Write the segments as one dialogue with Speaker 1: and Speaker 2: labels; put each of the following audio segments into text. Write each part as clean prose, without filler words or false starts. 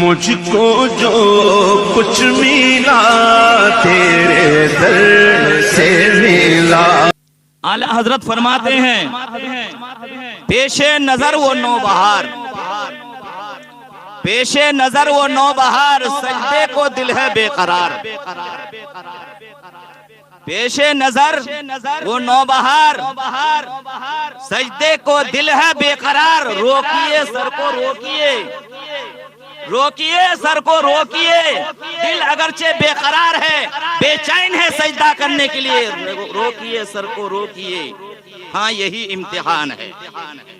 Speaker 1: مجھ کو جو کچھ ملا تیرے در سے ملا۔
Speaker 2: اعلی حضرت فرماتے ہیں پیش نظر وہ نوبہار، پیش نظر وہ نوبہار، سجدے کو دل ہے بے قرار۔ پیش نظر وہ نوبہار، سجدے کو دل ہے بے قرار۔ روکیے سر کو روکیے، روکیے سر کو روکیے، دل اگرچہ بے قرار ہے، بے چین ہے سجدہ کرنے کے لیے، روکیے سر کو روکیے۔ ہاں یہی امتحان ہے،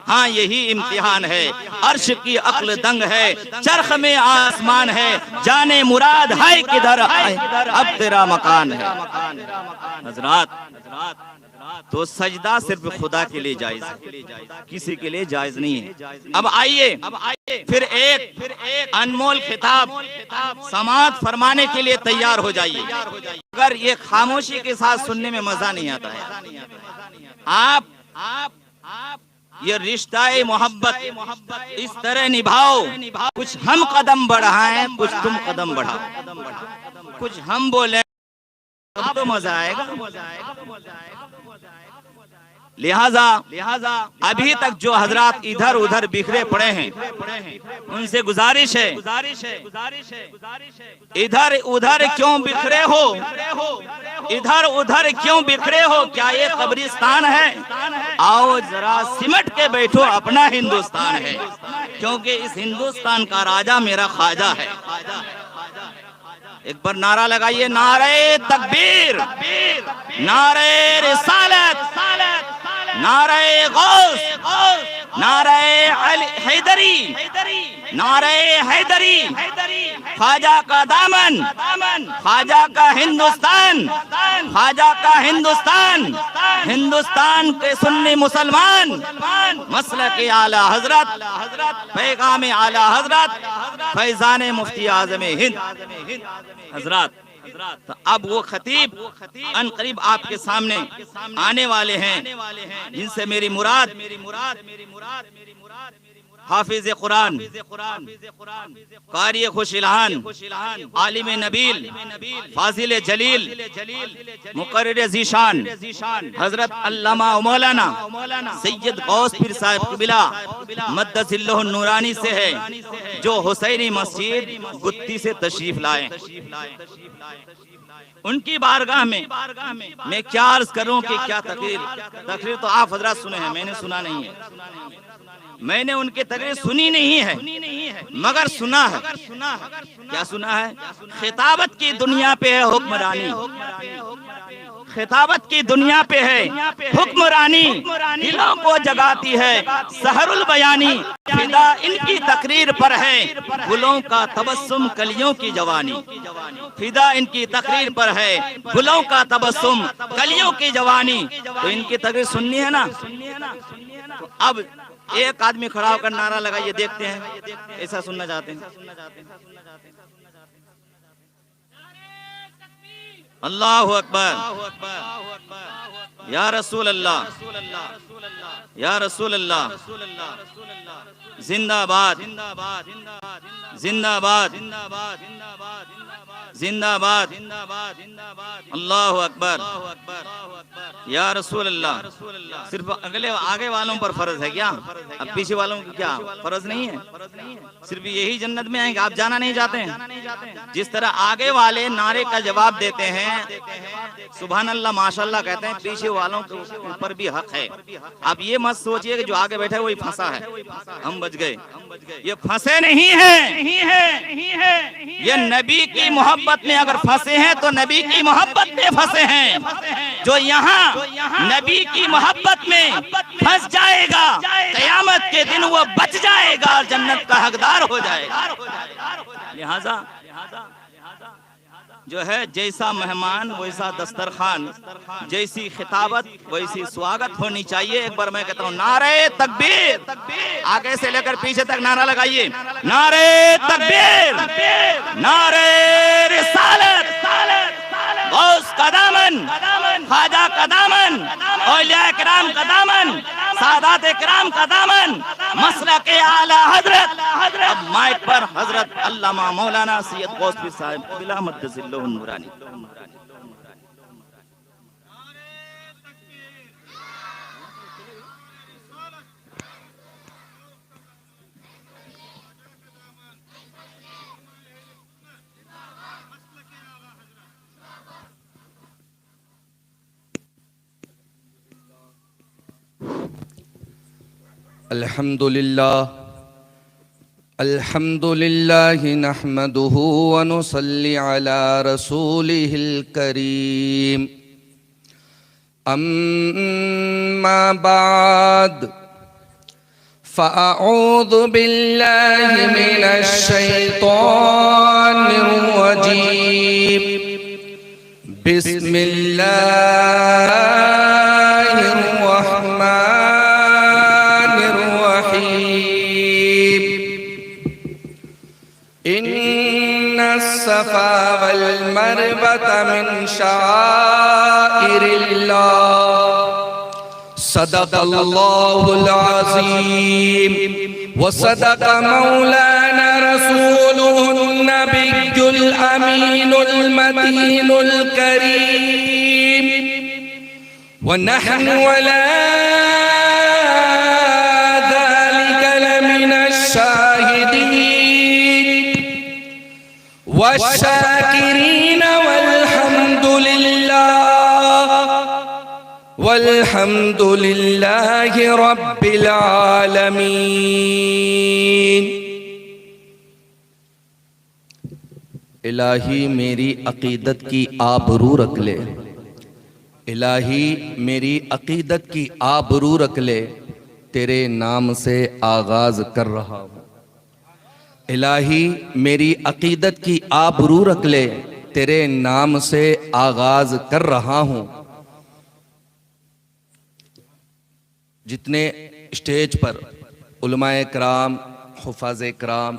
Speaker 2: ہاں یہی امتحان ہے۔ عرش کی عقل دنگ ہے، چرخ میں آسمان ہے، جانے مراد ہے کدھر اب تیرا مکان ہے۔ حضرات تو سجدہ صرف خدا کے لیے جائز ہے، کسی کے لیے جائز نہیں ہے۔ اب آئیے پھر ایک انمول خطاب سماعت فرمانے کے لیے تیار ہو جائیے۔ اگر یہ خاموشی کے ساتھ سننے میں مزہ نہیں آتا ہے، آپ یہ رشتہ محبت اس طرح نبھاؤ، کچھ ہم قدم بڑھائیں کچھ تم قدم بڑھاؤ، کچھ ہم بولیں اب تو مزہ آئے گا۔ لہذا ابھی تک جو حضرات ادھر ادھر بکھرے پڑے ہیں ان سے گزارش ہے ادھر ادھر کیوں بکھرے ہو، ادھر ادھر کیوں بکھرے ہو، کیا یہ قبرستان ہے؟ آؤ ذرا سمٹ کے بیٹھو، اپنا ہندوستان ہے، کیونکہ اس ہندوستان کا راجہ میرا خواجہ ہے۔ ایک بار نعرہ لگائیے، نعرہ تکبیر، نعرہ رسالت، نعرہ غوث، نعرہ حیدری، نعرہ حیدری، خواجہ کا دامن، خواجہ کا ہندوستان، خواجہ کا ہندوستان، ہندوستان کے سنی مسلمان، مسلک اعلی حضرت، پیغام اعلی حضرت، فیضان مفتی اعظم ہند۔ حضرات تو اب وہ خطیب ان قریب آپ کے سامنے آنے والے ہیں جن سے میری مراد حافظ قرآن، قاری خوش الہان، عالم نبیل، فاضل جلیل، مقرر ذیشان حضرت علامہ مولانا سید غوث پیر صاحب قبلہ مدث اللہ النورانی سے ہے، جو حسینی مسجد گتی سے تشریف لائے۔ ان کی بارگاہ میں میں کیا عرض کروں کہ کیا تقریر تو آپ حضرات سنے ہیں، میں نے سنا نہیں ہے، میں نے ان کی تقریر سنی نہیں ہے، مگر سنا ہے۔ کیا سنا ہے؟ خطابت کی دنیا پہ ہے حکمرانی، خطابت کی دنیا پہ ہے حکمرانی، دلوں کو جگاتی ہے سحر البیانی، فدا ان کی تقریر پر ہے گلوں کا تبسم کلیوں کی جوانی، فدا ان کی تقریر پر ہے گلوں کا تبسم کلیوں کی جوانی۔ تو ان کی تقریر سننی ہے نا، تو اب ایک آدمی کھڑا ہو کر نعرہ لگائیے، دیکھتے ہیں ایسا سننا چاہتے ہیں۔ اللہ اکبر، یا رسول اللہ، یا رسول اللہ، زندہ باد، زندہ باد، زندہ باد، اللہ اکبر، یا رسول اللہ۔ صرف آگے والوں پر فرض ہے کیا؟ اب پیچھے والوں کی کیا فرض نہیں ہے؟ صرف یہی جنت میں آئیں گے، آپ جانا نہیں چاہتے ہیں؟ جس طرح آگے والے نعرے کا جواب دیتے ہیں، سبحان اللہ ماشاءاللہ کہتے ہیں، پیچھے والوں کے اوپر بھی حق ہے۔ اب یہ مت سوچئے کہ جو آگے بیٹھا ہے وہی پھنسا ہے، ہم بچ گئے، یہ پھنسے نہیں ہیں، یہ نبی کی محبت میں اگر پھنسے ہیں تو نبی کی محبت میں پھنسے ہیں۔ جو یہاں نبی کی محبت میں پھنس جائے گا، قیامت کے دن وہ بچ جائے گا، جنت کا حقدار ہو جائے گا۔ لہذا جو ہے جیسا مہمان ویسا دسترخوان، جیسی خطابت ویسی سواگت ہونی چاہیے۔ ایک بار میں کہتا ہوں نعرہ تکبیر، آگے سے لے کر پیچھے تک نعرہ لگائیے، نعرہ تکبیر، نعرہ رسالت، غوث کا دامن، خواجہ کا دامن، اولیاء کرام کا دامن، سادات کرام کا دامن، مسلک اعلی حضرت۔ اب مائک پر حضرت علامہ مولانا سید غوث صاحب بلا مدد اللہ النورانی۔
Speaker 3: الحمد لله نحمده ونصلي على رسوله الكريم أما بعد فأعوذ بالله من الشيطان الرجيم بسم الله الرحمن الرحيم إن الصفا والمروة من شعائر الله صدق الله العظيم وصدق مولانا رسوله النبي الأمين المتين الكريم ونحن ولا ذلك لمن الشاهدين والشاكرين والحمد لله رب العالمين۔ الہی میری عقیدت کی آبرو رکھ لے، الہی میری عقیدت کی آبرو رکھ لے، تیرے نام سے آغاز کر رہا ہوں۔ الہی میری عقیدت کی آبرو رکھ لے، تیرے نام سے آغاز کر رہا ہوں۔ جتنے اسٹیج پر علماء کرام، حفاظ کرام،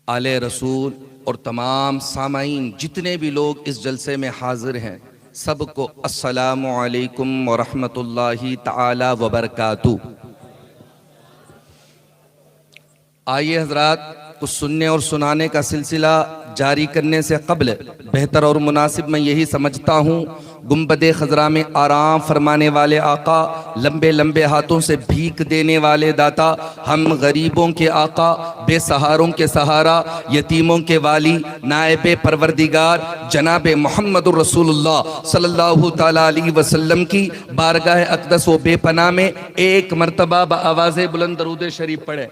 Speaker 3: آل رسول اور تمام سامعین جتنے بھی لوگ اس جلسے میں حاضر ہیں، سب کو السلام علیکم ورحمۃ اللہ تعالی وبرکاتہ۔ آئیے حضرات، کچھ سننے اور سنانے کا سلسلہ جاری کرنے سے قبل بہتر اور مناسب میں یہی سمجھتا ہوں، گنبد خضرا میں آرام فرمانے والے آقا، لمبے لمبے ہاتھوں سے بھیک دینے والے داتا، ہم غریبوں کے آقا، بے سہاروں کے سہارا، یتیموں کے والی، نائب پروردگار جناب محمد الرسول اللہ صلی اللہ تعالیٰ علیہ وسلم کی بارگاہ اقدس و بے پناہ میں ایک مرتبہ بآواز بلند درود شریف پڑھے۔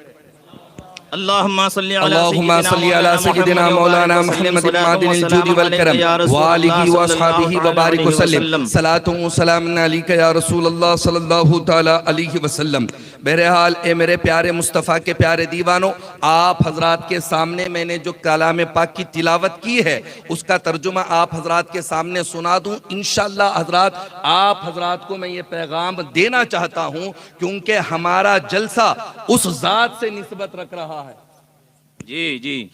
Speaker 2: اللہم صلی
Speaker 3: علی سیدنا مولانا محمد معدن الجود والکرم وآلہ واصحابہ وبارک وسلم، صلاۃ و سلام علیک یا رسول اللہ صلی اللہ تعالی علیہ وسلم۔ بہرحال اے میرے پیارے مصطفیٰ کے پیارے دیوانوں، آپ حضرات کے سامنے میں نے جو کلام پاک کی تلاوت کی ہے اس کا ترجمہ آپ حضرات کے سامنے سنا دوں۔ انشاءاللہ حضرات، آپ حضرات کو میں یہ پیغام دینا چاہتا ہوں کیونکہ ہمارا جلسہ اس ذات سے نسبت رکھ رہا ہے۔
Speaker 2: جی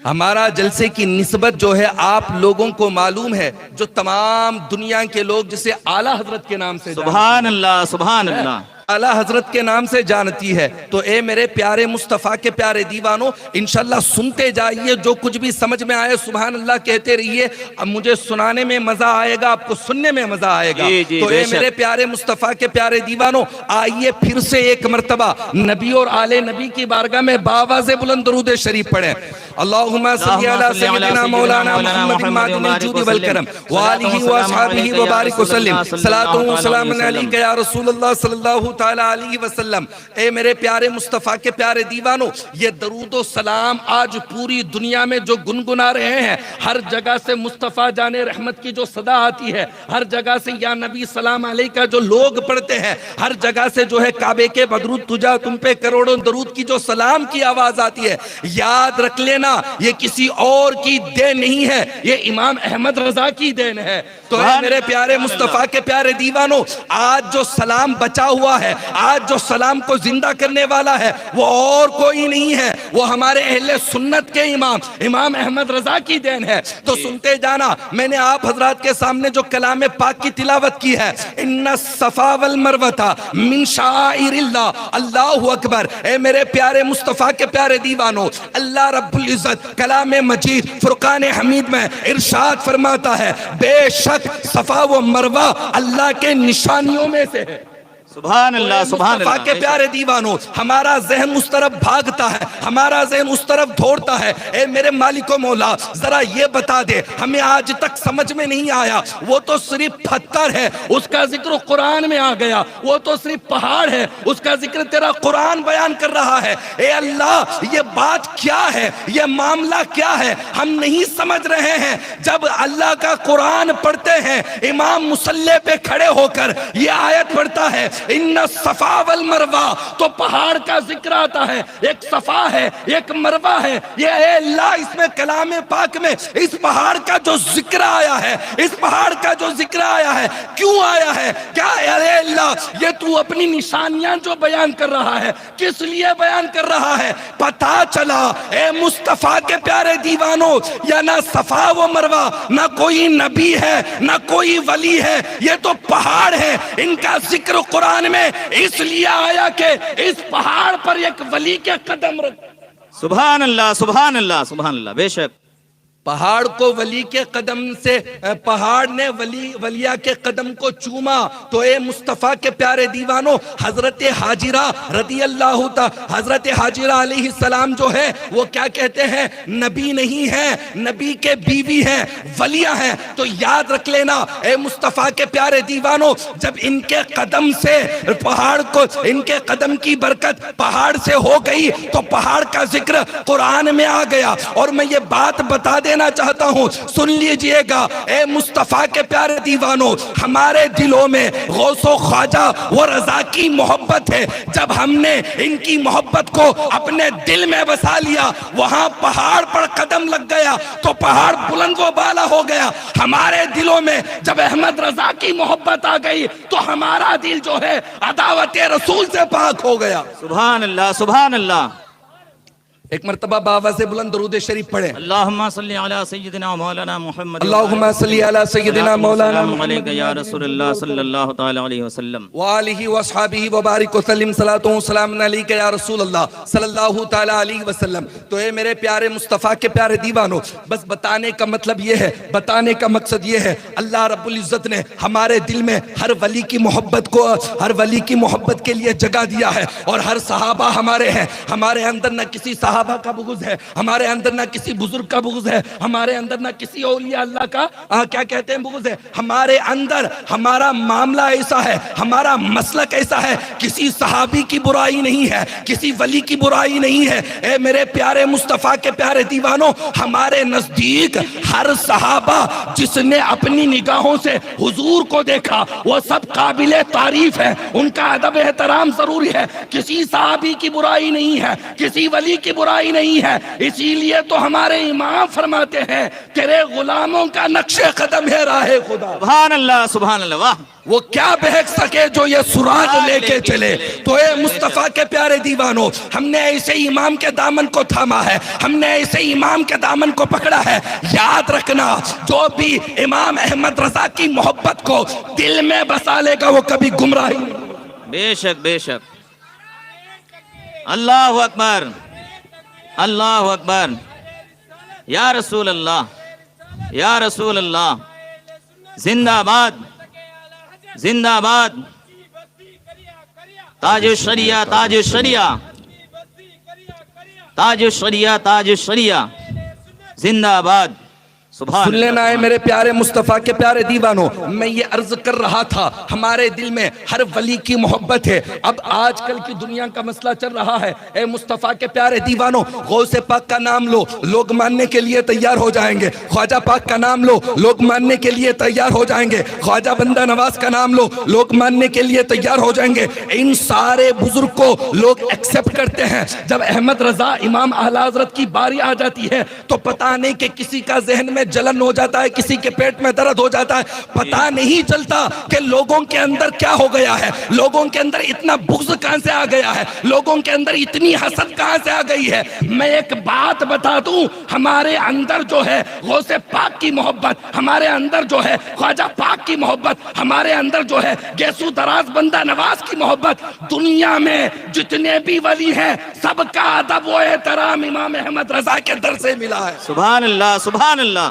Speaker 3: ہمارا جلسے کی نسبت جو ہے آپ لوگوں کو معلوم ہے، جو تمام دنیا کے لوگ جسے اعلیٰ حضرت کے نام سے
Speaker 2: سبحان اللہ، سبحان اللہ،
Speaker 3: اعلیٰ حضرت کے نام سے جانتی ہے۔ تو اے میرے پیارے مصطفیٰ کے پیارے دیوانوں، انشاءاللہ سنتے جائیے، جو کچھ بھی سمجھ میں آئے سبحان اللہ کہتے رہیے۔ اب مجھے سنانے میں مزہ آئے گا، آپ کو سننے میں مزہ آئے گا۔ تو اے میرے پیارے مصطفیٰ کے پیارے دیوانوں، آئیے پھر سے ایک مرتبہ نبی اور آل نبی کی بارگاہ میں بآواز بلند درود شریف پڑھیں۔ اللہم صلی علی سیدنا مولانا محمد معدن الجود والکرم وآلہ واصحابہ وبارک وسلم، صلاۃ و سلام علیک یا رسول اللہ صلی اللہ تعالیٰ علیہ وسلم۔ اے میرے پیارے مصطفیٰ کے پیارے دیوانوں، یہ درود و سلام آج پوری دنیا میں جو گنگنا رہے ہیں، ہر جگہ سے مصطفیٰ جان رحمت کی جو صدا آتی ہے، ہر جگہ سے یا نبی سلام علیکہ جو لوگ پڑھتے ہیں، ہر جگہ سے جو ہے کعبے کے بدرود تجا تم پہ کروڑوں درود کی جو سلام کی آواز آتی ہے، یاد رکھ لینا جانا یہ کسی اور کی دین نہیں ہے, یہ امام احمد رضا کی دین ہے. تو اے میرے پیارے مصطفیٰ کے پیارے دیوانوں, آج جو سلام بچا ہوا ہے, آج جو سلام کو زندہ کرنے والا ہے, وہ اور کوئی نہیں ہے, وہ ہمارے اہل سنت کے امام احمد رضا کی دین ہے. تو سنتے جانا, میں نے آپ حضرات کے سامنے جو کلام پاک کی تلاوت کی ہے, ان الصفا والمروہ من شعائر اللہ, اللہ اکبر. اے میرے پیارے مصطفیٰ کے پیارے دیوانوں, اللہ رب العزت کلام مجید فرقان حمید میں ارشاد فرماتا ہے, بے شک صفا و مروہ اللہ کے نشانیوں میں سے ہے.
Speaker 2: سبحان اللہ, سبحان
Speaker 3: مصطفیٰ
Speaker 2: اللہ.
Speaker 3: کے پیارے دیوانوں, ہمارا ذہن اس طرف بھاگتا ہے, ہمارا ذہن اس طرف دھوڑتا ہے. اے میرے مالک و مولا, ذرا یہ بتا دے, ہمیں آج تک سمجھ میں نہیں آیا, وہ تو صرف پتھر ہے, اس کا ذکر قرآن میں آ گیا, وہ تو صرف پہاڑ ہے, اس کا ذکر تیرا قرآن بیان کر رہا ہے. اے اللہ, یہ بات کیا ہے, یہ معاملہ کیا ہے, ہم نہیں سمجھ رہے ہیں. جب اللہ کا قرآن پڑھتے ہیں, امام مصلی پہ کھڑے ہو کر یہ آیت پڑھتا ہے, ان الصفا والمروہ, تو پہاڑ کا ذکر آتا ہے. ایک صفا ہے, ایک مروہ ہے. یہ اے اللہ, اس میں کلام پاک میں اس پہاڑ کا جو ذکر آیا ہے, اس پہاڑ کا جو ذکر آیا ہے, کیوں آیا ہے؟ کیا اے اللہ, یہ تو اپنی نشانیاں جو بیان کر رہا ہے, کس لیے بیان کر رہا ہے؟ پتہ چلا اے مصطفیٰ کے پیارے دیوانوں, یا نہ صفا و مروہ, نہ کوئی نبی ہے, نہ کوئی ولی ہے, یہ تو پہاڑ ہے. ان کا ذکر قرآن میں اس لیے آیا کہ اس پہاڑ پر ایک ولی کے قدم رکھ.
Speaker 2: سبحان اللہ, سبحان اللہ, سبحان اللہ. بے شک
Speaker 3: پہاڑ کو ولی کے قدم سے, پہاڑ نے ولیہ کے قدم کو چوما. تو اے مصطفیٰ کے پیارے دیوانوں, حضرت حاجرہ رضی اللہ تعالی, حضرت حاجرہ علیہ السلام جو ہے وہ کیا کہتے ہیں, نبی نہیں ہے, نبی کے بیوی ہیں, ولیہ ہیں. تو یاد رکھ لینا اے مصطفیٰ کے پیارے دیوانوں, جب ان کے قدم سے پہاڑ کو, ان کے قدم کی برکت پہاڑ سے ہو گئی, تو پہاڑ کا ذکر قرآن میں آ گیا. اور میں یہ بات بتا دینا چاہتا ہوں, سن لیجئے گا اے مصطفیٰ کے پیارے دیوانوں, ہمارے دلوں میں غوث و خواجہ و رضا کی محبت ہے. جب ہم نے ان کی محبت کو اپنے دل میں بسا لیا, وہاں پہاڑ پر قدم لگ گیا تو پہاڑ بلند و بالا ہو گیا. ہمارے دلوں میں جب احمد رضا کی محبت آ گئی تو ہمارا دل جو ہے عداوت رسول سے پاک ہو گیا.
Speaker 2: سبحان اللہ, سبحان اللہ.
Speaker 3: ایک مرتبہ باواز بلند درود شریف پڑھیں.
Speaker 2: اللہم صلی علی سیدنا مولانا محمد,
Speaker 3: اللہم صلی علی سیدنا مولانا
Speaker 2: علیک یا رسول اللہ صلی اللہ تعالی علیہ وسلم
Speaker 3: وآلہ واصحابہ وبارک وسلم, صلاۃ و سلام علیک یا رسول اللہ صلی اللہ تعالی علیہ وسلم. تو اے میرے پیارے مصطفیٰ کے پیارے دیوانوں, بس بتانے کا مطلب یہ ہے, بتانے کا مقصد یہ ہے, اللہ رب العزت نے ہمارے دل میں ہر ولی کی محبت کو, ہر ولی کی محبت کے لیے جگہ دیا ہے. اور ہر صحابہ ہمارے ہیں, ہمارے اندر نہ کسی صحابہ کا بغض ہے, ہمارے اندر نہ کسی بزرگ کا بغض ہے, ہمارے اندر نہ کسی اولیاء اللہ کا کیا کہتے ہیں بغض ہے. ہمارے اندر ہمارا معاملہ ایسا ہے, ہمارا مسلک ایسا ہے, کسی صحابی کی برائی نہیں ہے, کسی ولی کی برائی نہیں ہے. اے میرے پیارے مصطفیٰ کے پیارے دیوانوں, ہمارے نزدیک ہر صحابہ جس نے اپنی نگاہوں سے حضور کو دیکھا وہ سب قابل تعریف ہے, ان کا ادب احترام ضروری ہے. کسی صحابی کی برائی نہیں ہے, کسی ولی کی برائی نہیں ہے. اسی لیے تو ہمارے امام فرماتے ہیں, تیرے غلاموں کا نقش قدم ہے راہ خدا.
Speaker 2: سبحان اللہ, سبحان اللہ. واہ,
Speaker 3: وہ کیا بہک سکے جو یہ سراغ لے کے چلے. تو اے مصطفیٰ کے پیارے دیوانوں, ہم نے ایسے امام کے دامن کو تھاما ہے, ہم نے ایسے امام کے دامن کو پکڑا ہے. یاد رکھنا, جو بھی امام احمد رضا کی محبت کو دل میں بسا لے گا وہ کبھی گمراہی نہیں.
Speaker 2: بے شک, بے شک. اللہ اکبر, اللہ اکبر. یا رسول اللہ, یا رسول اللہ. زندہ باد, زندہ باد. تاج الشریعہ, تاج الشریعہ, تاج الشریعہ, تاج الشریعہ. زندہ باد.
Speaker 3: سن لینا ہے میرے پیارے مصطفیٰ کے پیارے دیوانوں، میں یہ عرض کر رہا تھا ہمارے دل میں ہر ولی کی محبت ہے۔ اب آج کل کی دنیا کا مسئلہ چل رہا ہے، اے مصطفیٰ کے پیارے دیوانوں، غوث پاک کا نام لو، لوگ ماننے کے لیے تیار ہو جائیں گے۔ خواجہ پاک کا نام لو، لوگ ماننے کے لیے تیار ہو جائیں گے۔ خواجہ بندہ نواز کا نام لو، لوگ ماننے کے لیے تیار ہو جائیں گے۔ ان سارے بزرگ کو لوگ ایکسپٹ کرتے ہیں۔ جب احمد رضا امام اعلی حضرت کی باری آ جاتی ہے تو پتہ نہیں کہ کسی کا ذہن میں جلن ہو جاتا ہے، کسی کے پیٹ میں درد ہو جاتا ہے، پتہ نہیں چلتا کہ لوگوں کے اندر کیا ہو گیا ہے، لوگوں کے اندر اتنا بغض کہاں سے آ گیا ہے، لوگوں کے اندر اتنی حسد کہاں سے آ گئی ہے۔ میں ایک بات بتا دوں، ہمارے اندر جو ہے غوث پاک کی محبت، ہمارے اندر جو ہے خواجہ پاک کی محبت، ہمارے اندر جو ہے گیسو دراز بندہ نواز کی محبت، دنیا میں جتنے بھی ولی ہیں سب کا ادب و احترام امام احمد رضا کے در سے ملا ہے۔
Speaker 2: سبحان اللہ، سبحان اللہ۔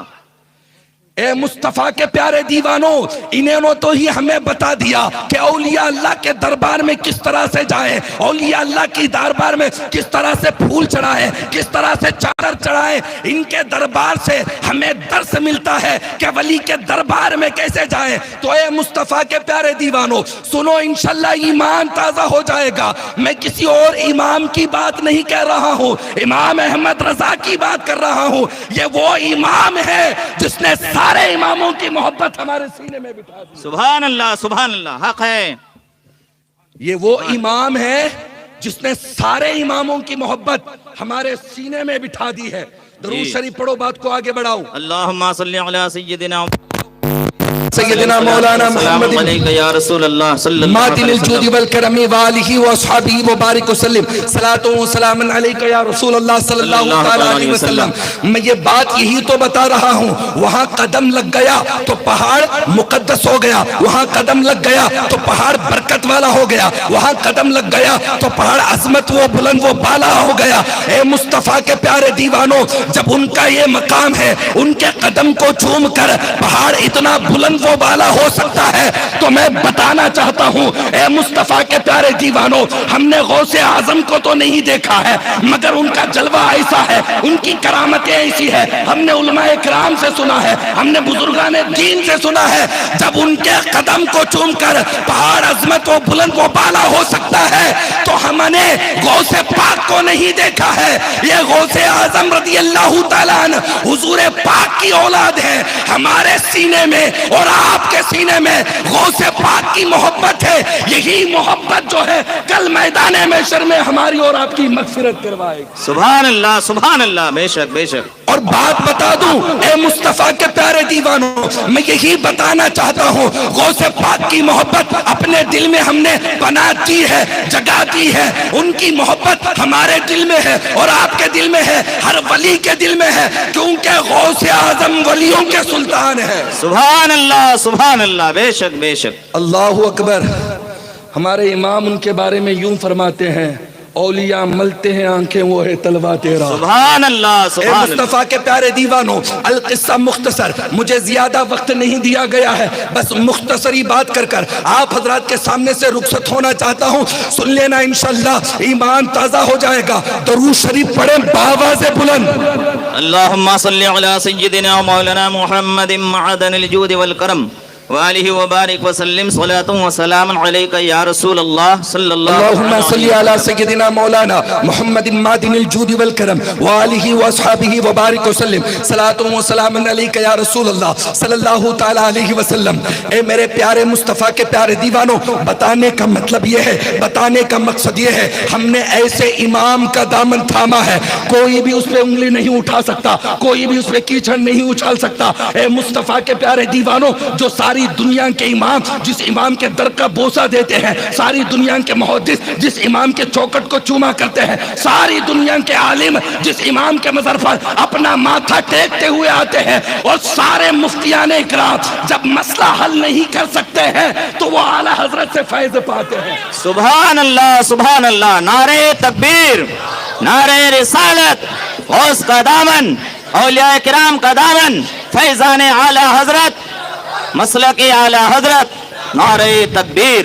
Speaker 3: اے مصطفیٰ کے پیارے دیوانوں، انہوں نے تو ہی ہمیں بتا دیا کہ اولیاء اللہ کے دربار میں کس طرح سے جائیں، اولیاء اللہ کی دربار میں کس طرح سے پھول چڑھائیں، کس طرح سے چادر چڑھائیں۔ ان کے دربار سے ہمیں درس ملتا ہے کہ ولی کے دربار میں کیسے جائیں۔ تو اے مصطفیٰ کے پیارے دیوانوں سنو، انشاءاللہ ایمان تازہ ہو جائے گا۔ میں کسی اور امام کی بات نہیں کہہ رہا ہوں، امام احمد رضا کی بات کر رہا ہوں۔ یہ وہ امام ہے جس نے سارے اماموں کی محبت ہمارے سینے میں بٹھا دی۔
Speaker 2: سبحان اللہ، سبحان اللہ، حق ہے۔
Speaker 3: یہ وہ امام ہے جس نے سارے اماموں کی محبت ہمارے سینے میں بٹھا دی ہے۔ درود شریف پڑھو، بات کو آگے بڑھاؤ۔
Speaker 2: اللہم صلی علی سیدنا
Speaker 3: سیدنا مولانا محمد
Speaker 2: علیکہ یا رسول اللہ صلی اللہ
Speaker 3: ماتن
Speaker 2: علیہ
Speaker 3: الجود
Speaker 2: وسلم
Speaker 3: والکرم وآلہ واصحابہ وبارک وسلم، صلاۃ و سلام علیکہ یا رسول اللہ صلی اللہ تعالی علیہ وسلم۔ میں یہ بات یہی تو بتا رہا ہوں، وہاں قدم لگ گیا تو پہاڑ مقدس ہو گیا، وہاں قدم لگ گیا تو پہاڑ برکت والا ہو گیا، وہاں قدم لگ گیا تو پہاڑ عظمت و بلند و بالا ہو گیا۔ اے مصطفیٰ کے پیارے دیوانوں، جب ان کا یہ مقام ہے، ان کے قدم کو چوم کر پہاڑ اتنا بلند و بالا ہو سکتا ہے، تو میں بتانا چاہتا ہوں اے مصطفیٰ کے پیارے دیوانوں، ہم نے غوث اعظم کو تو نہیں دیکھا ہے، مگر ان کا جلوہ ایسا ہے، ان کی کرامتیں ایسی ہے، ہم نے علماء کرام سے سنا ہے، ہم نے بزرگان دین سے سنا ہے، جب ان کے قدم کو چوم کر پہاڑ عظمت و بلند و بالا ہو سکتا ہے، تو ہم نے غوث پاک کو نہیں دیکھا ہے۔ یہ غوث اعظم رضی اللہ تعالیٰ عنہ حضور پاک کی اولاد ہے، ہمارے سینے میں اور آپ کے سینے میں غوث پاک کی محبت ہے۔ یہی محبت جو ہے کل میدان محشر میں ہماری اور آپ کی مغفرت کروائے گی۔
Speaker 2: سبحان اللہ، سبحان اللہ، بے شک بے شک۔
Speaker 3: اور بات بتا دوں اے مصطفیٰ کے پیارے دیوانوں، میں یہی بتانا چاہتا ہوں، غوث پاک کی محبت اپنے دل میں ہم نے بنا دی ہے، جگہ دی ہے۔ ان کی محبت ہمارے دل میں ہے اور آپ کے دل میں ہے، ہر ولی کے دل میں ہے، کیونکہ غوث اعظم ولیوں کے سلطان ہے۔
Speaker 2: سبحان اللہ، سبحان اللہ، بے شک بے شک۔
Speaker 3: اللہ اکبر۔ ہمارے امام ان کے بارے میں یوں فرماتے ہیں، اولیاء ملتے ہیں آنکھیں وہ ہے تلوہ تیرا۔
Speaker 2: سبحان اللہ،
Speaker 3: اے
Speaker 2: سبحان اللہ۔
Speaker 3: مصطفیٰ کے پیارے دیوانوں، القصہ مختصر، مجھے زیادہ وقت نہیں دیا گیا ہے، بس مختصری بات کر کر آپ حضرات کے سامنے سے رخصت ہونا چاہتا ہوں۔ سن لینا، انشاءاللہ ایمان تازہ ہو جائے گا۔ درود شریف پڑھیں بآواز بلند۔
Speaker 2: اللہم صلی علی سیدنا مولانا محمد معدن الجود والکرم وآلہ وبارک وسلم، صلاۃ و سلام علیکہ یا رسول اللہ صلی اللہ علیہ وسلم۔
Speaker 3: اللہم صلی علی سیدنا مولانا محمد معدن الجود والکرم وآلہ واصحابہ وبارک وسلم، صلاۃ و سلام علیکہ یا رسول اللہ صلی اللہ تعالی علیہ وسلم۔ اے میرے پیارے مصطفیٰ کے پیارے دیوانوں، بتانے کا مطلب یہ ہے، بتانے کا مقصد یہ ہے، ہم نے ایسے امام کا دامن تھاما ہے، کوئی بھی اس پہ انگلی نہیں اٹھا سکتا، کوئی بھی اس پہ کیچڑ نہیں اچھال سکتا۔ اے مصطفیٰ کے پیارے دیوانوں، جو ساری دنیا کے امام جس امام کے در کا بوسہ دیتے ہیں، ساری دنیا کے محدث جس امام کے چوکٹ کو چوما کرتے ہیں، ساری دنیا کے عالم جس امام کے مزار پر اپنا ماتھا ٹیکتے ہوئے آتے ہیں، اور سارے مفتیان اکرام جب مسئلہ حل نہیں کر سکتے ہیں تو وہ اعلیٰ حضرت سے فیض پاتے ہیں۔
Speaker 2: سبحان اللہ، سبحان اللہ۔ نعرہ تکبیر، نعرہ رسالت، غوث کا دامن، اولیاء کرام کا دامن، فیضان اعلیٰ حضرت، مسلک اعلیٰ حضرت، نعرہ تکبیر،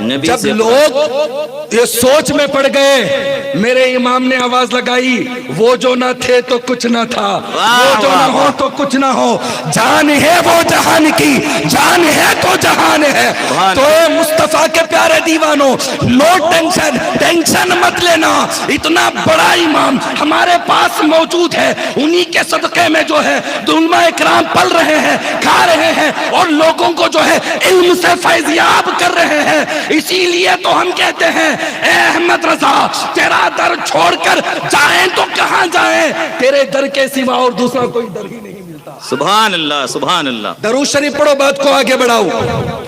Speaker 2: نبی
Speaker 3: جب
Speaker 2: سے
Speaker 3: لوگ یہ سوچ میں پڑ گئے، میرے امام نے آواز لگائی، وہ جو نہ تھے تو کچھ نہ تھا، وہ جو نہ ہو تو کچھ نہ ہو، جان ہے وہ جہان کی، جان ہے تو جہان ہے۔ تو اے مصطفیٰ کے پیارے دیوانوں، نو ٹینشن، ٹینشن مت لینا، اتنا بڑا امام ہمارے پاس موجود ہے، انہی کے صدقے میں جو ہے علماء اکرام پل رہے ہیں، کھا رہے ہیں، اور لوگوں کو جو ہے علم سے فیضیاب کر رہے ہیں۔ اسی لیے تو ہم کہتے ہیں اے احمد رضا، تیرا در چھوڑ کر جائیں تو کہاں جائیں، تیرے در کے سوا اور دوسرا کوئی در ہی نہیں ملتا۔
Speaker 2: سبحان اللہ، سبحان اللہ۔
Speaker 3: درود شریف پڑھو، بات کو آگے بڑھاؤ۔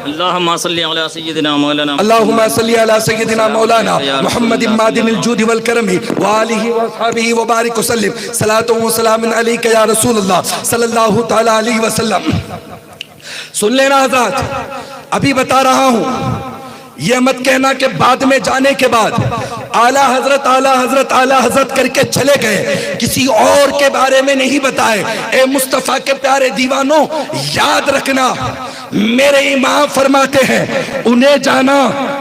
Speaker 2: اللہم صلی علی سیدنا مولانا
Speaker 3: اللہم صلی علی سیدنا مولانا محمد معدن الجود والکرم وآلہ واصحابہ وبارک وسلم، صلاۃ و سلام علیک یا رسول اللہ صلی اللہ تعالی علیہ وسلم۔ سن لینا حضرات، ابھی بتا رہا ہوں، یہ مت کہنا کہ بعد میں جانے کے بعد اعلیٰ حضرت اعلیٰ حضرت اعلیٰ حضرت کر کے چلے گئے، کسی اور کے بارے میں نہیں بتائے۔ اے مصطفیٰ کے پیارے دیوانوں، یاد رکھنا، میرے امام فرماتے ہیں انہیں جانا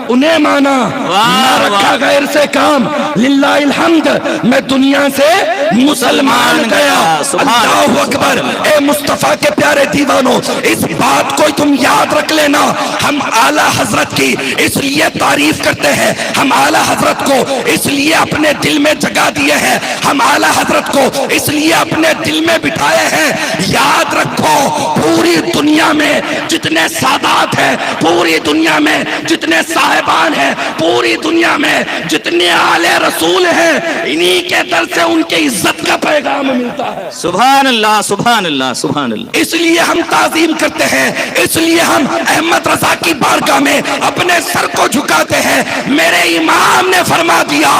Speaker 3: انہیں مانا، نہ رکھا غیر سے کام، للہ الحمد، میں دنیا سے مسلمان گیا۔ اللہ اکبر۔ اے مصطفیٰ کے پیارے دیوانوں، اس بات کو تم یاد رکھ لینا، ہم اعلیٰ حضرت کی اس لیے تعریف کرتے ہیں، ہم اعلیٰ حضرت کو اس لیے اپنے دل میں جگہ دیے ہیں، ہم اعلیٰ حضرت کو اس لیے اپنے دل میں بٹھائے ہیں۔ یاد رکھو، پوری دنیا میں جتنے سادات ہیں، پوری دنیا میں جتنے صاحبان ہیں، پوری دنیا میں جتنے آل رسول ہیں، انہی کے در سے ان کے عزت کا پیغام ملتا ہے۔
Speaker 2: سبحان اللہ، سبحان اللہ، سبحان اللہ۔
Speaker 3: اس لیے ہم تعظیم کرتے ہیں، اس لیے ہم احمد رضا کی بارگاہ میں اپنے سر کو جھکاتے ہیں۔ میرے امام نے فرما دیا،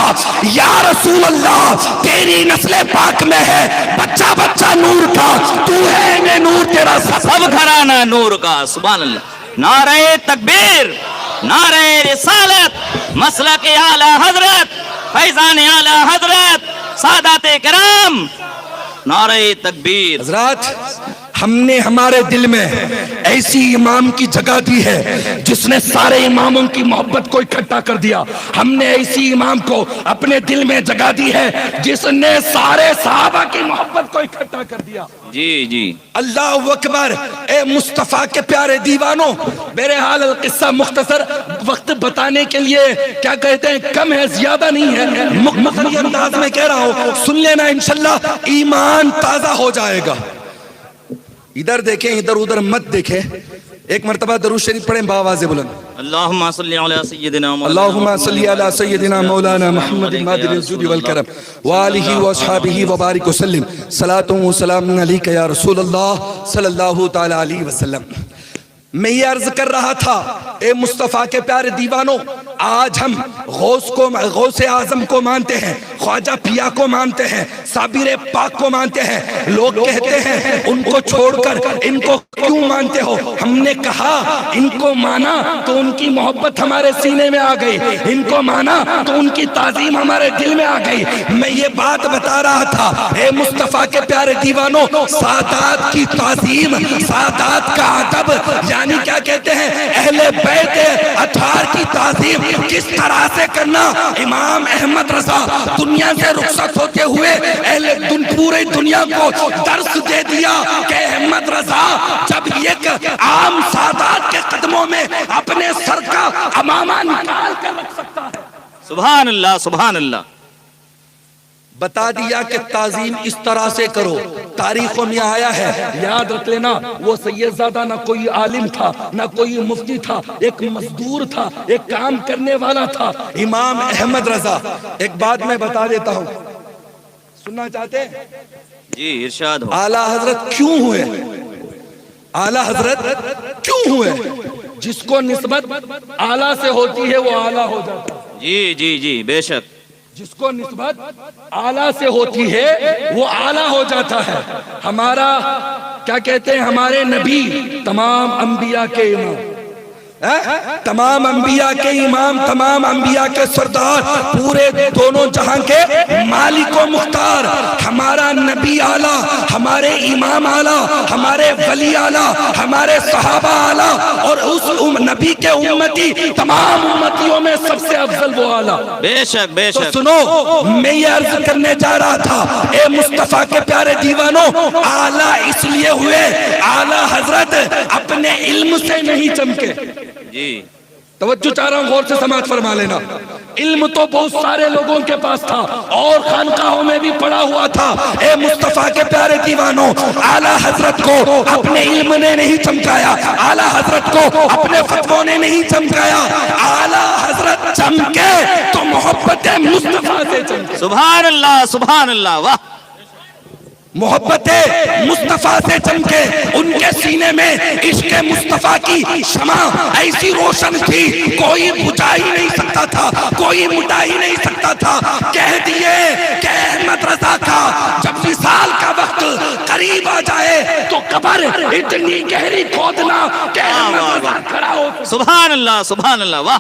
Speaker 3: یا رسول اللہ، تیری نسل پاک میں ہے بچہ بچہ نور کا، تو ہے میں نور، تیرا
Speaker 2: سب گھرانہ نور کا۔ سبحان اللہ۔ نعرہ تکبیر، نعرہ رسالت، مسلک اعلی حضرت، فیضان اعلی حضرت، سادات کرام، نعرہ تکبیر۔
Speaker 3: حضرات، ہم نے ہمارے دل میں ایسی امام کی جگہ دی ہے جس نے سارے اماموں کی محبت کو اکٹھا کر دیا۔ ہم نے ایسی امام کو اپنے دل میں جگہ دی ہے جس نے سارے صحابہ کی محبت کو اکٹھا کر دیا۔
Speaker 2: جی جی،
Speaker 3: اللہ اکبر۔ اے مصطفیٰ کے پیارے دیوانوں، میرے حال القصہ مختصر وقت بتانے کے لیے کیا کہتے ہیں کم ہے، زیادہ نہیں ہے، مختصر انداز میں کہہ رہا ہوں، سن لینا، انشاءاللہ ایمان تازہ ہو جائے گا۔ ادھر دیکھیں، ادھر ادھر مت دیکھیں۔ ایک مرتبہ درود شریف پڑھیں باواز بلند۔
Speaker 2: اللہم صلی علی سیدنا مولانا
Speaker 3: اللہم صلی علی سیدنا مولانا محمد معدن الجود والکرم وآلہ واصحابہ وبارک وسلم، صلاۃ و سلام علیک یا رسول اللہ صلی اللہ تعالی علیہ وسلم۔ میں یہ عرض کر رہا تھا، اے مصطفیٰ کے پیارے دیوانوں، آج ہم غوث اعظم کو مانتے ہیں، خواجہ پیا کو مانتے ہیں، صابر پاک کو مانتے ہیں۔ لوگ کہتے ہیں ان کو چھوڑ کر ان کو کیوں مانتے ہو؟ ہم نے کہا ان کو مانا تو ان کی محبت ہمارے سینے میں آ گئی، ان کو مانا تو ان کی تعظیم ہمارے دل میں آ گئی۔ میں یہ بات بتا رہا تھا، اے مصطفیٰ کے پیارے دیوانوں، سادات کی تعظیم، سادات کا ادب، یعنی کیا کہتے ہیں اہل بیت اطہار کی تعظیم کس طرح سے کرنا۔ امام احمد رضا دنیا سے رخصت ہوتے ہوئے پورے دنیا کو درس دے دیا کہ احمد رضا جب ایک عام سادات کے قدموں میں اپنے سر کا امامہ نکال کر رکھ سکتا ہے۔
Speaker 2: سبحان اللہ، سبحان اللہ۔
Speaker 3: بتا دیا کہ تعظیم اس طرح سے کرو۔ تاریخوں میں آیا ہے، یاد رکھ لینا، وہ سید زادہ نہ کوئی عالم تھا، نہ کوئی مفتی تھا، ایک مزدور تھا، ایک کام کرنے والا تھا، امام احمد رضا۔ ایک بات میں بتا دیتا ہوں، سننا چاہتے ہیں؟
Speaker 2: جی ارشاد ہو۔
Speaker 3: اعلیٰ حضرت کیوں ہوئے؟ اعلیٰ حضرت کیوں ہوئے؟ جس کو نسبت اعلیٰ سے ہوتی ہے وہ اعلیٰ ہو جاتا ہے۔
Speaker 2: جی جی جی، بے شک۔
Speaker 3: جس کو نسبت اعلیٰ سے ہوتی ہے وہ اعلیٰ ہو جاتا ہے۔ ہمارا کیا کہتے ہیں، ہمارے نبی تمام انبیاء کے امام، تمام انبیاء کے امام، تمام انبیاء کے سردار، پورے دونوں جہاں کے مالک و مختار، ہمارا نبی اعلیٰ، ہمارے امام اعلیٰ، ہمارے ولی اعلیٰ، ہمارے صحابہ اعلیٰ، اور اس نبی کے امتی تمام امتیوں میں سب سے افضل وہ اعلیٰ۔
Speaker 2: بے شک بے
Speaker 3: تو
Speaker 2: شک۔
Speaker 3: سنو، میں یہ عرض کرنے جا رہا تھا، اے مصطفیٰ کے پیارے دیوانوں، اعلیٰ اس لیے ہوئے، اعلیٰ حضرت اپنے علم سے نہیں چمکے۔
Speaker 2: جی
Speaker 3: توجہ چاہ رہا ہوں، غور سے سماعت فرما لینا۔ علم تو بہت سارے لوگوں کے پاس تھا اور خانقاہوں میں بھی پڑا ہوا تھا۔ اے مصطفیٰ کے پیارے دیوانوں، اعلیٰ حضرت کو اپنے علم نے نہیں چمکایا، اعلیٰ حضرت کو اپنے فتووں نے نہیں چمکایا، اعلیٰ حضرت چمکے تو محبت مصطفیٰ سے چمکے۔
Speaker 2: سبحان اللہ سبحان اللہ، واہ۔
Speaker 3: محبت مصطفیٰ سے چمکے، ان کے سینے میں عشق مصطفیٰ کی شمع ایسی روشن تھی، کوئی بجھا ہی نہیں سکتا تھا، کوئی مٹا ہی نہیں سکتا تھا۔ کہہ دیے کہ احمد رضا کا جب وصال کا وقت قریب آ جائے تو قبر اتنی گہری کھودنا کہ احمد رضا کھڑا ہو۔
Speaker 2: سبحان اللہ سبحان اللہ، واہ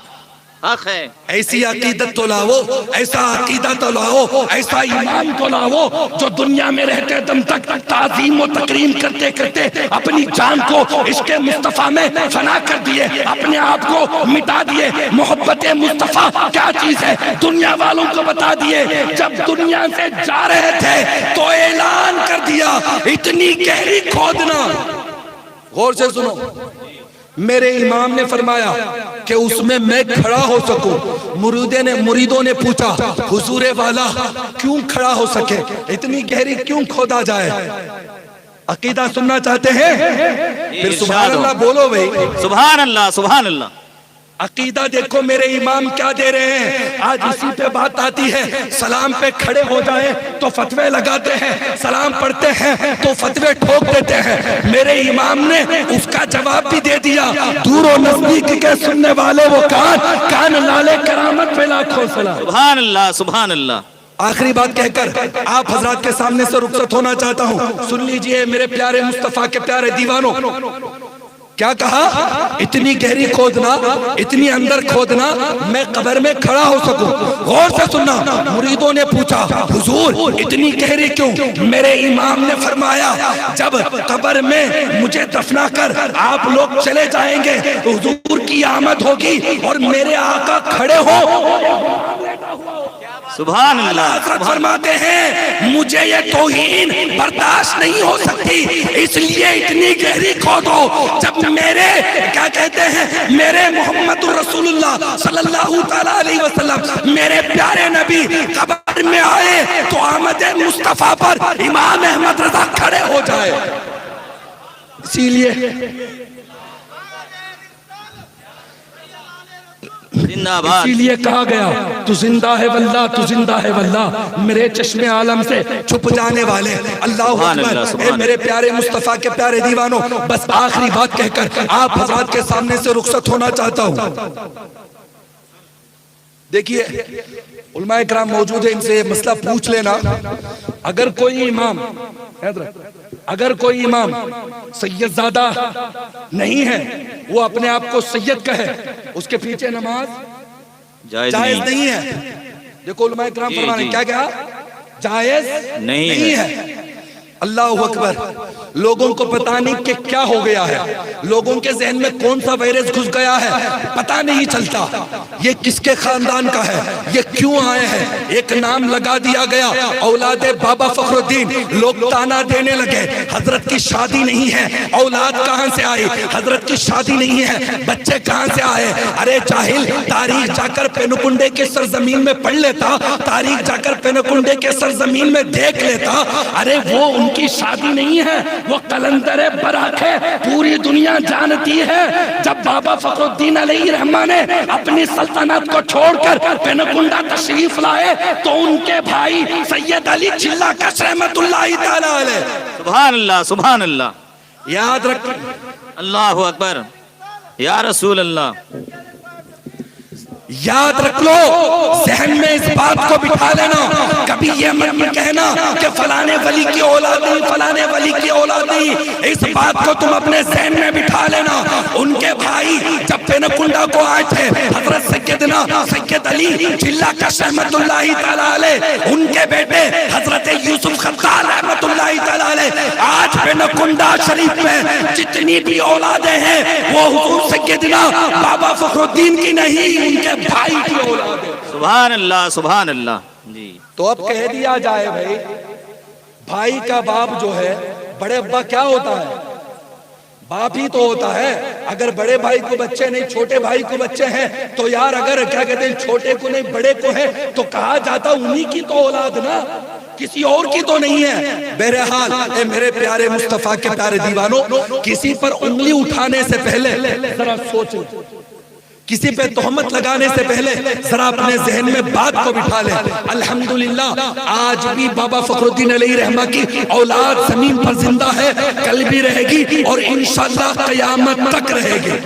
Speaker 2: حق ہے۔
Speaker 3: ایسی عقیدت تو لاؤ، ایسا عقیدہ تو لاؤ، ایسا ایمان تو لاؤ جو دنیا میں رہتے دم تک تعظیم و تکریم کرتے کرتے اپنی جان کو عشق مصطفیٰ میں فنا کر دیے، اپنے آپ کو مٹا دیے۔ محبت مصطفیٰ کیا چیز ہے دنیا والوں کو بتا دیے۔ جب دنیا سے جا رہے تھے تو اعلان کر دیا، اتنی گہری کھودنا۔ غور سے سنو، میرے امام نے فرمایا کہ اس میں کھڑا ہو سکوں۔ مریدوں نے پوچھا، حضور والا کیوں کھڑا ہو سکے، اتنی گہری کیوں کھودا جائے؟ عقیدہ سننا چاہتے ہیں؟ پھر سبحان اللہ بولو بھئی۔
Speaker 2: سبحان اللہ سبحان اللہ۔
Speaker 3: عقیدہ دیکھو میرے امام کیا دے رہے ہیں۔ آج اسی پہ بات آتی ہے، سلام پہ کھڑے ہو جائیں تو فتوے لگاتے ہیں، سلام پڑھتے ہیں تو فتوے ٹھوک دیتے ہیں۔ میرے امام نے اس کا جواب بھی دے دیا، دور و نزدیک کے سننے والے وہ کان لالے کرامت پہ لاکھوں سلام۔
Speaker 2: سبحان اللہ سبحان اللہ۔
Speaker 3: آخری بات کہہ کر آپ حضرات کے سامنے سے رخصت ہونا چاہتا ہوں۔ سن لیجئے میرے پیارے مصطفیٰ کے پیارے دیوانوں، کیا کہا؟ اتنی گہری کھودنا، اتنی اندر کھودنا میں قبر میں کھڑا ہو سکوں۔ غور سے سننا، مریدوں نے پوچھا حضور اتنی گہری کیوں؟ میرے امام نے فرمایا جب قبر میں مجھے دفنا کر آپ لوگ چلے جائیں گے تو حضور کی آمد ہوگی اور میرے آقا کھڑے ہو۔
Speaker 2: سبحان اللہ۔
Speaker 3: حضرت فرماتے ہیں مجھے یہ توہین برداشت نہیں ہو سکتی، اس لیے اتنی گہری کھودو۔ جب میرے کیا کہتے ہیں، میرے محمد رسول اللہ صلی اللہ تعالیٰ علیہ وسلم، میرے پیارے نبی قبر میں آئے تو آمد مصطفیٰ پر امام احمد رضا کھڑے ہو جائے۔ اسی لیے کہا گیا تو زندہ ہے واللہ، تو زندہ ہے واللہ، میرے چشم عالم سے چھپ جانے والے۔ اللہ اکبر۔ اے میرے پیارے مصطفیٰ کے پیارے دیوانوں، بس آخری بات کہہ کر آپ حضرات کے سامنے سے رخصت ہونا چاہتا ہوں۔ دیکھیے علماء کرام موجود ہیں، ان سے مسئلہ پوچھ لینا۔ اگر کوئی امام سید زادہ نہیں ہے، وہ اپنے آپ کو سید کہے، اس کے پیچھے نماز جائز نہیں ہے۔ دیکھو علماء کرام فرمانے کیا کہا؟ جائز نہیں ہے۔ اللہ اکبر۔ لوگوں کو پتہ نہیں کہ کیا ہو گیا ہے، لوگوں کے ذہن میں کون سا وائرس گھس گیا ہے، پتہ نہیں چلتا یہ کس کے خاندان کا ہے، یہ کیوں آئے ہیں۔ ایک نام لگا دیا گیا، اولاد بابا فخر الدین۔ لوگ تانا دینے لگے، حضرت کی شادی نہیں ہے۔ اولاد کہاں سے آئی؟ حضرت کی شادی نہیں ہے، بچے کہاں سے آئے؟ ارے جاہل، تاریخ جا کر پینکنڈے کے سرزمین میں پڑھ لیتا، تاریخ جا کر پینکنڈے کے سرزمین میں دیکھ لیتا۔ ارے وہ ان کی شادی نہیں ہے، وہ قلندر براق ہے، پوری دنیا جانتی ہے۔ جب بابا فخر الدین علیہ رحمہ نے اپنی سلطنت کو چھوڑ کر پینکنڈا تشریف لائے تو ان کے بھائی سید علی چلہ کش رحمت اللہ تعالی علیہ۔
Speaker 2: سبحان اللہ سبحان اللہ۔
Speaker 3: یاد رکھ،
Speaker 2: اللہ اکبر یا رسول اللہ۔
Speaker 3: یاد رکھ لو، ذہن میں اس بات کو بٹھا لینا، کبھی یہ مت کہنا کہ فلانے ولی کی اولاد نہیں، فلانے ولی کی اولاد نہیں، اس بات کو تم اپنے ذہن میں بٹھا لینا۔ ان کے بھائی جب پینکنڈا کو آئے تھے، حضرت سیدنا سید علی چلہ کش رحمت اللہ تعالیٰ علیہ، ان کے بیٹے حضرت یوسف خطال رحمت اللہ تعالیٰ علیہ، آج پینکنڈا شریف میں جتنی بھی اولادیں ہیں وہ حضور سیدنا بابا فخر الدین کی نہیں، ان کے بھائی کی اولاد ہے۔
Speaker 2: سبحان اللہ سبحان اللہ۔ جی
Speaker 3: تو اب کہہ دیا جائے بھائی، بھائی کا باپ جو ہے، بڑے ابا کیا ہوتا ہے؟ باپ ہی تو ہوتا ہے۔ اگر بڑے بھائی کو بچے نہیں، چھوٹے بھائی کو بچے ہیں، تو یار اگر کیا کہتے ہیں چھوٹے کو نہیں بڑے کو ہے تو کہا جاتا انہی کی تو اولاد نا، کسی اور کی تو نہیں ہے۔ بہرحال اے میرے پیارے مصطفیٰ کے پیارے دیوانوں، کسی پر انگلی اٹھانے سے پہلے ذرا سوچیں، کسی پہ تہمت لگانے سے پہلے ذرا اپنے ذہن میں بات کو بٹھا لیں۔ الحمدللہ آج بھی بابا فخر الدین علیہ رحمہ کی اولاد زمین پر زندہ ہے، کل بھی رہے گی اور انشاءاللہ قیامت تک رہے گی۔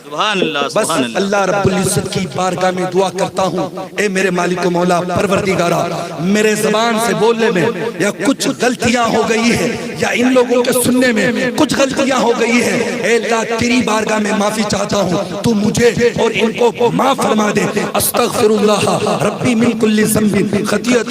Speaker 2: سبحان اللہ
Speaker 3: بس
Speaker 2: سبحان اللہ۔
Speaker 3: اللہ رب العزت کی بارگاہ میں دعا کرتا ہوں، اے میرے مالک و مولا پروردگارا، میرے زبان سے بولنے میں یا کچھ غلطیاں ہو گئی ہے یا ان لوگوں کے سننے میں کچھ غلطیاں ہو گئی ہے، اے اللہ تیری بارگاہ میں معافی چاہتا ہوں، تو مجھے اور ان کو معاف فرما دے۔ استغفر اللہ ربی من کل ذنب خطیئۃ